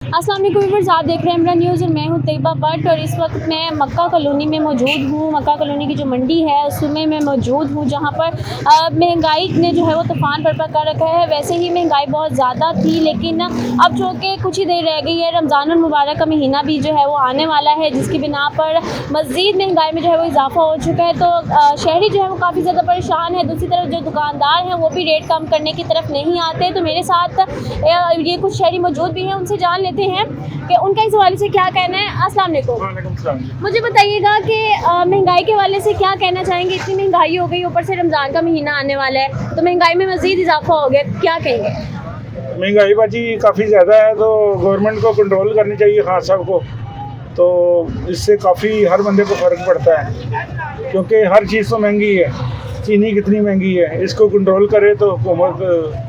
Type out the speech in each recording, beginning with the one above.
अस्सलाम वालेकुम व्यूअर्स, आप देख रहे हैं इमरान न्यूज़ और मैं हूं तैयबा भट्ट। और इस वक्त मैं मक्का कॉलोनी में मौजूद हूं। मक्का कॉलोनी की जो मंडी है उसमें मैं मौजूद हूं, जहां पर महंगाई ने जो है वो तूफ़ान बरपा कर रखा है। वैसे ही महंगाई बहुत ज़्यादा थी, लेकिन अब जो कि कुछ ही देर रह गई है, रमज़ान मुबारक का महीना भी जो है वो आने वाला है, जिसकी बिना पर मज़ीद महंगाई में जो है वो इजाफा हो चुका है। तो शहरी जो है वो काफ़ी ज़्यादा परेशान है। दूसरी तरफ जो दुकानदार हैं वो भी रेट कम करने की तरफ नहीं आते। तो मेरे साथ ये कुछ शहरी मौजूद भी हैं, उनसे जान लेते हैं कि उनका इस हवाले से क्या कहना है। अस्सलाम वालेकुम। मुझे बताइएगा कि महंगाई के हवाले से क्या कहना चाहेंगे। इतनी महंगाई हो गई, ऊपर से रमज़ान का महीना आने वाला है, तो महंगाई में मज़ीद इजाफा हो गया, क्या कहेंगे? महंगाई बाजी काफ़ी ज़्यादा है, तो गवर्नमेंट को कंट्रोल करनी चाहिए खान साहब को। तो इससे काफ़ी हर बंदे को फ़र्क पड़ता है, क्योंकि हर चीज़ तो महंगी है। चीनी कितनी महंगी है, इसको कंट्रोल करे तो हुकूमत।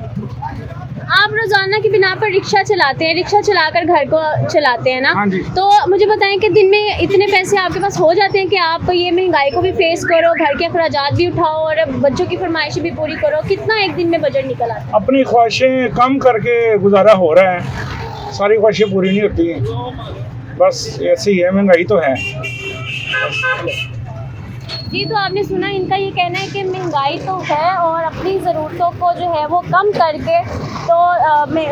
आप रोज़ाना की बिना पर रिक्शा चलाते हैं, रिक्शा चलाकर घर को चलाते हैं ना? हाँ जी। तो मुझे बताएं कि दिन में इतने पैसे आपके पास हो जाते हैं कि आप ये महंगाई को भी फेस करो, घर के अखराजात भी उठाओ और बच्चों की फरमाइशें भी पूरी करो? कितना एक दिन में बजट निकल आता है? अपनी ख्वाहिशें कम करके गुजारा हो रहा है, सारी ख्वाहिशें पूरी नहीं होती हैं। बस ऐसी है, महंगाई तो है। जी, तो आपने सुना, इनका ये कहना है कि महंगाई तो है और अपनी ज़रूरतों को जो है वो कम करके तो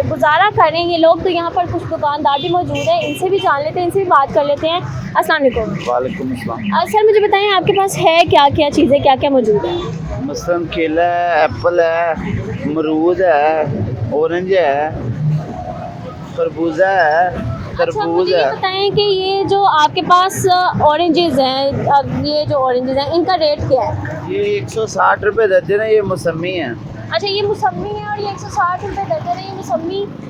गुजारा करें ये लोग। तो यहाँ पर कुछ दुकानदार भी मौजूद हैं, इनसे भी जान लेते हैं, इनसे भी बात कर लेते हैं। अस्सलाम वालेकुम। वालेकुम अस्सलाम। सर मुझे बताएं, आपके पास है क्या क्या चीज़ें, क्या क्या मौजूद है? मसलन केला है, एप्पल है, अमरूद है, ऑरेंज है, खरबूजा है, अच्छा, तरबूज मुझे ये है। बताएं कि ये जो आपके पास ऑरेंजेस हैं, अब ये जो ऑरेंजेस हैं इनका रेट क्या है? ये 160 रुपये दर्जन है। ये मौसमी है। अच्छा, ये मौसमी है और ये 160 रुपये दर्जन है। ये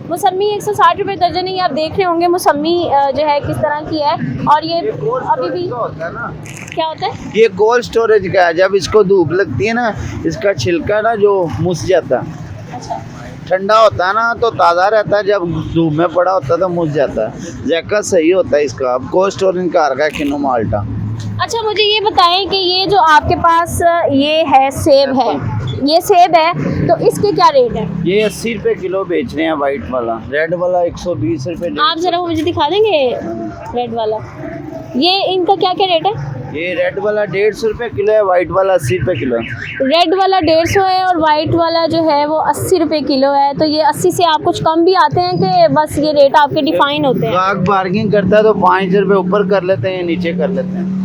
मौसमी 160 रुपये दर्जन है। ये आप देख रहे होंगे मौसमी जो है किस तरह की है। और ये अभी भी होता है ना, क्या होता है? ये कोल्ड स्टोरेज का है। जब इसको धूप लगती है ना, इसका छिलका ना जो मुस जाता है। अच्छा, ठंडा होता है ना तो ताज़ा रहता है, जब धूप में पड़ा होता है तो मुस जाता है। जैका सही होता है इसका। अब कोल्ड स्टोरेज का रखा है किनो माल्टा। अच्छा, मुझे ये बताएं कि ये जो आपके पास ये है सेब है, ये सेब है, तो इसके क्या रेट है? ये 80 रुपये किलो बेच रहे हैं। वाइट वाला, रेड वाला 120 रुपये। आप ज़रा वो मुझे दिखा देंगे रेड वाला, ये इनका क्या क्या रेट है? ये रेड वाला 150 रुपये किलो है, वाइट वाला 80 रुपये किलो है। रेड वाला 150 है और वाइट वाला जो है वो 80 रुपये किलो है। तो ये 80 से आप कुछ कम भी आते हैं कि बस ये रेट आपके डिफाइन होते हैं? ग्राहक बार्गिंग करता है तो 5 रुपये ऊपर कर लेते हैं, नीचे कर लेते हैं।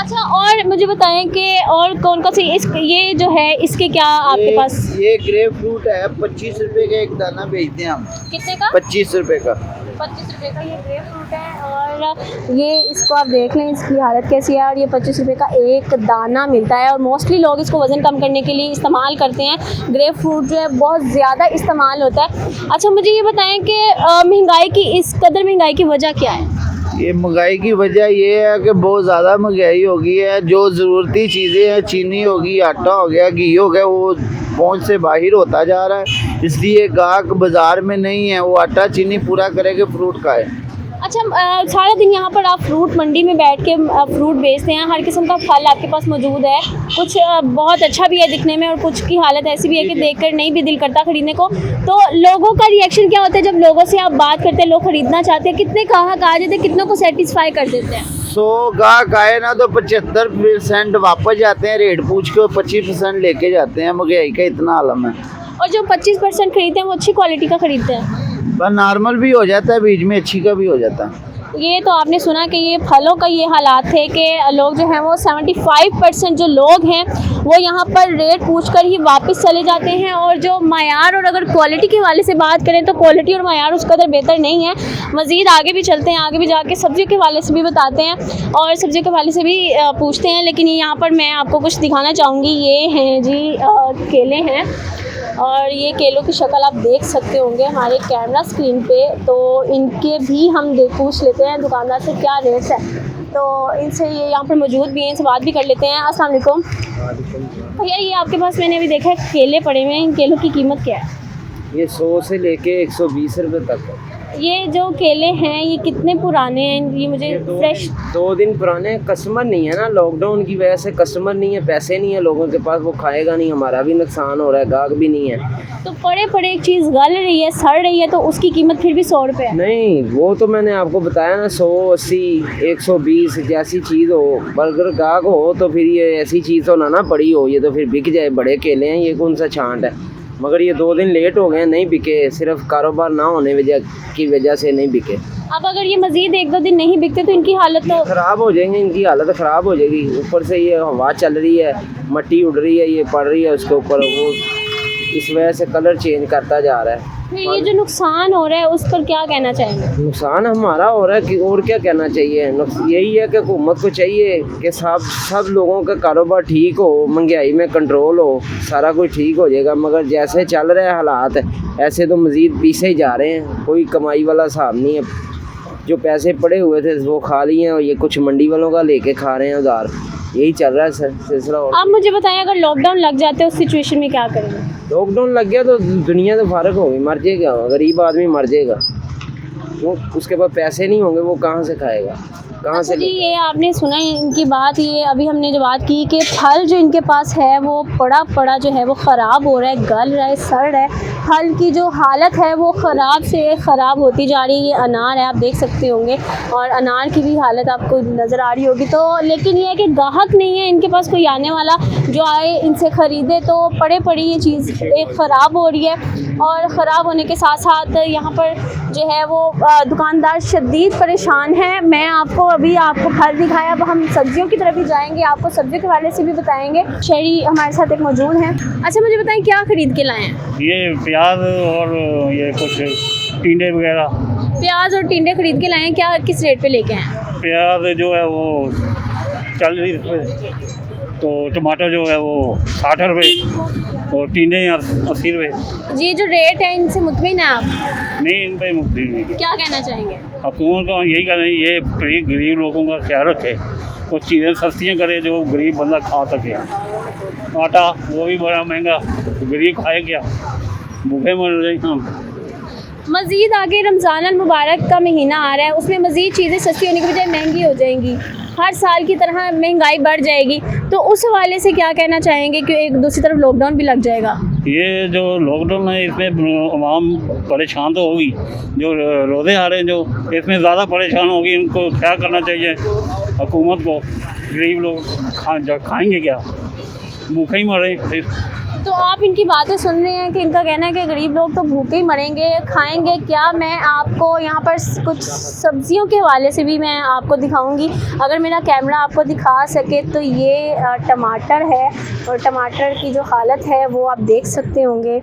अच्छा, और मुझे बताएं कि और कौन कौन सी ये जो है इसके क्या आपके पास? ये ग्रेप फ्रूट है, 25 रुपये का एक दाना बेचते हैं हम। कितने का? 25 रुपये का। 25 रुपये का ये ग्रेप फ्रूट है। और ये इसको आप देख लें, इसकी हालत कैसी है। और ये 25 रुपये का एक दाना मिलता है और मोस्टली लोग इसको वज़न कम करने के लिए इस्तेमाल करते हैं। ग्रेप फ्रूट जो है बहुत ज़्यादा इस्तेमाल होता है। अच्छा, मुझे ये बताएं कि महंगाई की, इस कदर महंगाई की वजह क्या है? ये महंगाई की वजह ये है कि बहुत ज़्यादा महंगाई हो गई है। जो ज़रूरती चीज़ें हैं, चीनी होगी, आटा हो गया, घी हो गया, वो पहुंच से बाहर होता जा रहा है। इसलिए ग्राहक बाज़ार में नहीं है, वो आटा चीनी पूरा करेंगे फ्रूट का है। अच्छा, सारा दिन यहाँ पर आप फ्रूट मंडी में बैठ के फ्रूट बेचते हैं। हर किस्म का फल आपके पास मौजूद है। कुछ बहुत अच्छा भी है दिखने में और कुछ की हालत ऐसी भी है कि देखकर नहीं भी दिल करता ख़रीदने को। तो लोगों का रिएक्शन क्या होता है जब लोगों से आप बात करते हैं, लोग ख़रीदना चाहते हैं? कितने ग्राहक आ जाते हैं, कितनों को सेटिस्फाई कर देते हैं? 100 ग्राहक आए ना तो 75% वापस जाते हैं। रेट पूछ के 25% लेके जाते हैं। महंगाई का इतना आलम है। और जो 25% खरीदते हैं वो अच्छी क्वालिटी का खरीदते हैं? पर नॉर्मल भी हो जाता है, बीच में अच्छी का भी हो जाता है। ये तो आपने सुना कि ये फलों का ये हालात थे कि लोग जो हैं वो 75% जो लोग हैं वो यहाँ पर रेट पूछकर ही वापस चले जाते हैं। और जो मायार और अगर क्वालिटी के हवाले से बात करें तो क्वालिटी और मायार उस कदर बेहतर नहीं है। मज़ीद आगे भी चलते हैं, आगे भी जाके सब्ज़ियों के हवाले से भी बताते हैं और सब्ज़ियों के हवाले से भी पूछते हैं। लेकिन यहाँ पर मैं आपको कुछ दिखाना चाहूँगी। ये हैं जी केले हैं और ये केलों की शक्ल आप देख सकते होंगे हमारे कैमरा स्क्रीन पे। तो इनके भी हम पूछ लेते हैं दुकानदार से क्या रेट्स है। तो इनसे ये यहाँ पर मौजूद भी हैं, इनसे बात भी कर लेते हैं। अस्सलाम वालेकुम भैया, ये आपके पास मैंने अभी देखा है केले पड़े हुए हैं, इन केलों की कीमत क्या है? ये 100 से लेके 120 रुपये तक है। ये जो केले हैं ये कितने पुराने हैं? ये मुझे फ्रेश 2 दिन पुराने। कस्टमर नहीं है ना, लॉकडाउन की वजह से कस्टमर नहीं है, पैसे नहीं है लोगों के पास, वो खाएगा नहीं, हमारा भी नुकसान हो रहा है, गाहक भी नहीं है। तो पड़े पड़े एक चीज़ गल रही है, सड़ रही है, तो उसकी कीमत फिर भी 100 रुपये है। नहीं, वो तो मैंने आपको बताया ना, 100, 80, 120 जैसी चीज़ हो, बर्गर गाहक हो तो फिर ये ऐसी चीज़ तो ना पड़ी हो, ये तो फिर बिक जाए। बड़े केले हैं, ये कौन सा छांट है। मगर ये 2 दिन लेट हो गए, नहीं बिके, सिर्फ कारोबार ना होने की वजह से नहीं बिके। अब अगर ये मज़ीद 1-2 दिन नहीं बिकते तो इनकी हालत तो ख़राब हो जाएंगे, इनकी हालत ख़राब हो जाएगी। ऊपर से ये हवा चल रही है, मिट्टी उड़ रही है, ये पड़ रही है उसके ऊपर, वो इस वजह से कलर चेंज करता जा रहा है। फिर ये जो नुकसान हो रहा है उस पर क्या कहना चाहेंगे? नुकसान हमारा हो रहा है कि और क्या कहना चाहिए। यही है कि हुकूमत को चाहिए कि सब लोगों का कारोबार ठीक हो, महंगाई में कंट्रोल हो, सारा कुछ ठीक हो जाएगा। मगर जैसे चल रहे हैं हालात, ऐसे तो मज़ीद पीछे ही जा रहे हैं, कोई कमाई वाला हिसाब नहीं है। जो पैसे पड़े हुए थे वो खा लिए हैं, और ये कुछ मंडी वालों का लेके खा रहे हैं उधार। यही चल रहा है सिलसिला। आप मुझे बताएं, अगर लॉकडाउन लग जाते उस सिचुएशन में क्या करेंगे? लॉकडाउन लग गया तो दुनिया तो फारग होगी, मर जाएगा, गरीब आदमी मर जाएगा। वो उसके पास पैसे नहीं होंगे, वो कहाँ से खाएगा, कहाँ से जी ये आपने सुना इनकी बात। ये अभी हमने जो बात की कि फल जो इनके पास है वो पड़ा जो है वो ख़राब हो रहा है, गल रहा है, सड़ रहा है। फल की जो हालत है वो ख़राब से ख़राब होती जा रही है। ये अनार है, आप देख सकते होंगे, और अनार की भी हालत आपको नज़र आ रही होगी। तो लेकिन ये है कि गाहक नहीं है इनके पास कोई आने वाला जो आए इनसे ख़रीदे, तो पड़ी ये चीज़ एक ख़राब हो रही है। और ख़राब होने के साथ साथ यहाँ पर जो है वो दुकानदार शदीद परेशान है। मैं आपको फल दिखाया, अब हम सब्जियों की तरफ भी जाएंगे, आपको सब्जियों के हवाले से भी बताएंगे। शहरी हमारे साथ एक मौजूद हैं। अच्छा मुझे बताएं क्या ख़रीद के लाए हैं? ये प्याज और ये कुछ टिंडे वगैरह। प्याज और टिंडे खरीद के लाए हैं, क्या किस रेट पे लेके आए हैं? प्याज जो है वो 40 रुपये, तो टमाटर जो है वो 60 रुपये, और टिंडे 80 रुपये। जी जो रेट है इनसे मुतमिन है आप? नहीं, इन पर मुफ्ती नहीं। क्या कहना चाहेंगे? हुकूमत को यही कहना है, ये गरीब लोगों का ख्याल रखे, कुछ चीज़ें सस्तियाँ करे जो गरीब बंदा खा सके। आटा वो भी बड़ा महंगा, गरीब खाए क्या, भूखे मर रहे हम। मज़ीद आगे रमज़ान मुबारक का महीना आ रहा है, उसमें मज़ीद चीज़ें सस्ती होने की बजाय महंगी हो जाएंगी, हर साल की तरह महंगाई बढ़ जाएगी। तो उस हवाले से क्या कहना चाहेंगे कि एक दूसरी तरफ लॉकडाउन भी लग जाएगा? ये जो लॉकडाउन है इसमें आवाम परेशान तो होगी, जो रोज़े आ रहे हैं जो इसमें ज़्यादा परेशान होगी। इनको क्या करना चाहिए हुकूमत को? गरीब लोग खाएंगे क्या, भूखे ही मर रहे हैं। तो आप इनकी बातें सुन रहे हैं कि इनका कहना है कि गरीब लोग तो भूखे ही मरेंगे, खाएंगे क्या। मैं आपको यहाँ पर कुछ सब्जियों के हवाले से भी मैं आपको दिखाऊंगी, अगर मेरा कैमरा आपको दिखा सके तो। ये टमाटर है, और टमाटर की जो हालत है वो आप देख सकते होंगे,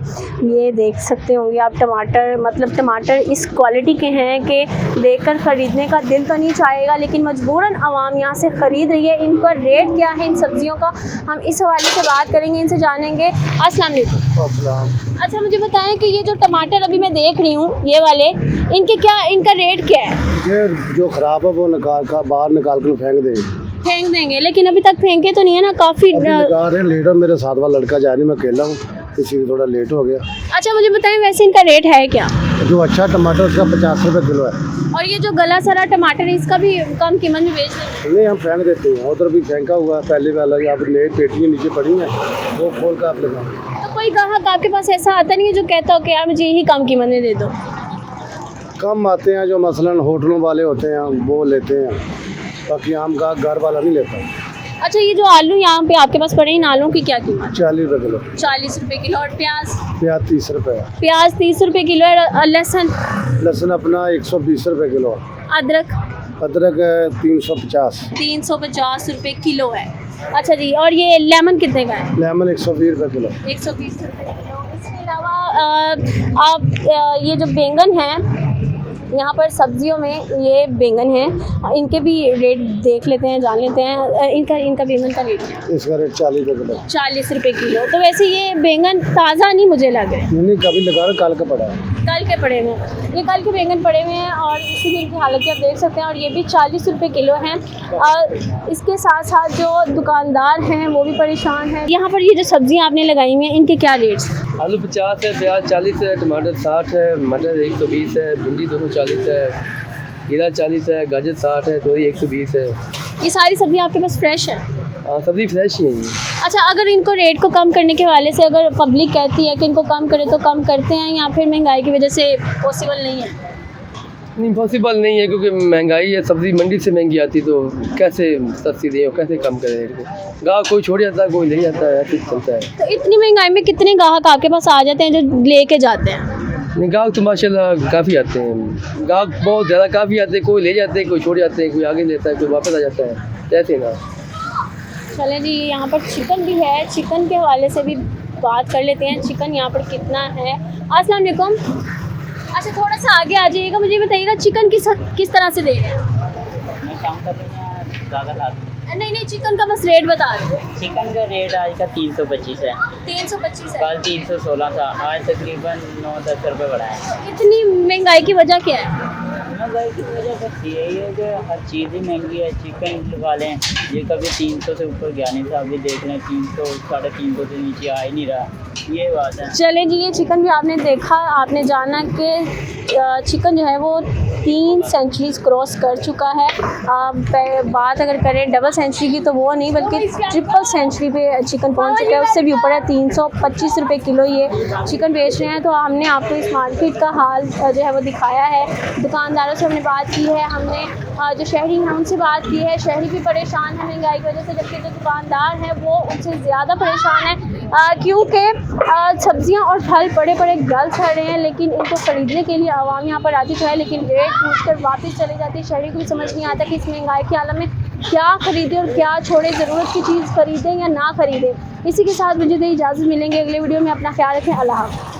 ये देख सकते होंगे आप। टमाटर मतलब टमाटर इस क्वालिटी के हैं कि देखकर ख़रीदने का दिल तो नहीं चाहेगा, लेकिन मजबूरन आवाम यहाँ से ख़रीद रही है। इनका रेट क्या है इन सब्जियों का, हम इस हवाले से बात करेंगे, इनसे जानेंगे। अस्सलाम वालेकुम। अच्छा मुझे बताएं कि ये जो टमाटर अभी मैं देख रही हूँ ये वाले, इनका रेट क्या है? ये जो ख़राब है वो बाहर निकाल कर फेंक देंगे, लेकिन अभी तक फेंके तो नहीं है ना? काफ़ी निकाल रहे हैं। लेट है, मेरे साथ वाला लड़का जा नहीं, मैं अकेला हूँ, इसीलिए थोड़ा लेट हो गया। अच्छा मुझे बताएं वैसे इनका रेट है क्या? जो अच्छा टमाटर उसका 50 रुपये किलो है। और ये जो गला सरा टमाटर है इसका भी कम कीमत में बेच दें? नहीं, हम फेंक देते हैं, उधर भी फेंका हुआ है पहले वाला। यहाँ पर नई पेटियाँ नीचे पड़ी हैं, वो खोल कर आप लगा। तो कोई ग्राहक आपके पास ऐसा आता नहीं है जो कहता हो कि यार मुझे यही कम कीमत में दे दो? कम आते हैं, जो मसलन होटलों वाले होते हैं वो लेते हैं, बाकी आम का घर वाला नहीं लेता। अच्छा ये जो आलू यहाँ पे आपके पास पड़े हैं, इन आलू की क्या कीमत? 40 रुपये किलो। 40 रुपये किलो। और प्याज? प्याज 30 रुपये है। प्याज 30 रुपये किलो है। और लहसुन? लहसुन अपना 120 रुपये किलो। अदरक? अदरक 350। 350 रुपये किलो है। अच्छा जी, और ये लेमन कितने का है? लेमन 120 रुपये किलो। 120 रुपये किलो। इसके अलावा आप ये जो बैंगन हैं यहाँ पर सब्जियों में, ये बैंगन हैं, इनके भी रेट देख लेते हैं, जान लेते हैं। इनका बैंगन का रेट है? इसका रेट 40 रुपये किलो। 40 रुपये किलो। तो वैसे ये बैंगन ताज़ा नहीं मुझे लग रहा है। नहीं, कभी लगा रहा, कल का पड़ा है। कल के पड़े हुए हैं, ये कल के बैंगन पड़े हुए हैं, और इसी की इनकी हालत भी आप देख सकते हैं। और ये भी 40 रुपये किलो हैं। और इसके साथ साथ जो दुकानदार हैं वो भी परेशान हैं। यहाँ पर ये जो सब्जियाँ आपने लगाई हुई हैं इनके क्या रेट्स? आलू 50 है, प्याज 40 है, टमाटर 60 है, मटर 120 है, भिंडी दोनों 40 है, खीरा 40 है, गाजर 60 है, तोरी 120 है। ये सारी सब्जियाँ आपके पास फ्रेश है? हाँ, सब्जी फ्रेश ही है ये। अच्छा, अगर इनको रेट को कम करने के वाले से अगर पब्लिक कहती है कि इनको कम करे तो कम करते हैं, या फिर महंगाई की वजह से पॉसिबल नहीं है? नहीं, पॉसिबल नहीं है क्योंकि महंगाई है, सब्ज़ी मंडी से महंगी आती तो कैसे सस्ती दें और कैसे कम करें रेट को। गाँव कोई छोड़ जाता है, कोई ले जाता है, ऐसे चलता है। तो इतनी महंगाई में कितने ग्राहक आपके पास आ जाते हैं जो लेके जाते हैं? नहीं, गाँव तो माशाल्लाह काफ़ी आते हैं, गाँव बहुत ज़्यादा काफ़ी आते हैं, कोई ले जाते हैं, कोई छोड़ जाते हैं, कोई आगे लेता है, कोई वापस आ जाता है, ऐसे ना। चलें जी, यहाँ पर चिकन भी है, चिकन के हवाले से भी बात कर लेते हैं। चिकन यहाँ पर कितना है? अस्सलाम वालेकुम। अच्छा, थोड़ा सा आगे आ जाइएगा, मुझे बताइएगा चिकन किस तरह से दे रहे हैं? नहीं, चिकन का बस रेट बता रहे। चिकन का रेट आज का 325 है, 325 है। कल 316 था, आज तकरीबन 9-10 रुपये बढ़ा है। इतनी महंगाई की वजह क्या है? महंगाई की वजह बस यही है कि हर चीज़ ही महंगी है। चिकन लगा लें, ये कभी 300 से ऊपर गया नहीं था, अभी देख लें 300 350 से नीचे आ ही नहीं रहा, ये बात है। चलें जी, ये चिकन भी आपने देखा, आपने जाना कि चिकन जो है वो 3 सेंचुरीज क्रॉस कर चुका है। बात अगर करें डबल सेंचुरी की तो वो नहीं, बल्कि ट्रिपल सेंचुरी पे चिकन पहुंच चुका है, उससे भी ऊपर है। 325 रुपये किलो ये चिकन बेच रहे हैं। तो हमने आपको इस मार्केट का हाल जो है वो दिखाया है, दुकानदारों से हमने बात की है, हमने जो शहरी हैं उनसे बात की है। शहरी भी परेशान है महंगाई की वजह से, जबकि जो दुकानदार हैं वो उनसे ज़्यादा परेशान हैं, क्योंकि सब्जियां और फल बड़े बड़े गल चढ़ रहे हैं, लेकिन इनको ख़रीदने के लिए आवाम यहाँ पर आती तो है, लेकिन रेट पूछकर वापस चले जाती है। शहरी को भी समझ नहीं आता कि इस महंगाई के आलम में क्या ख़रीदें और क्या छोड़े, ज़रूरत की चीज़ ख़रीदें या ना ख़रीदें। इसी के साथ मुझे दे इजाज़त, मिलेंगे अगले वीडियो में। अपना ख्याल रखें, अल्लाह हाफ़िज़।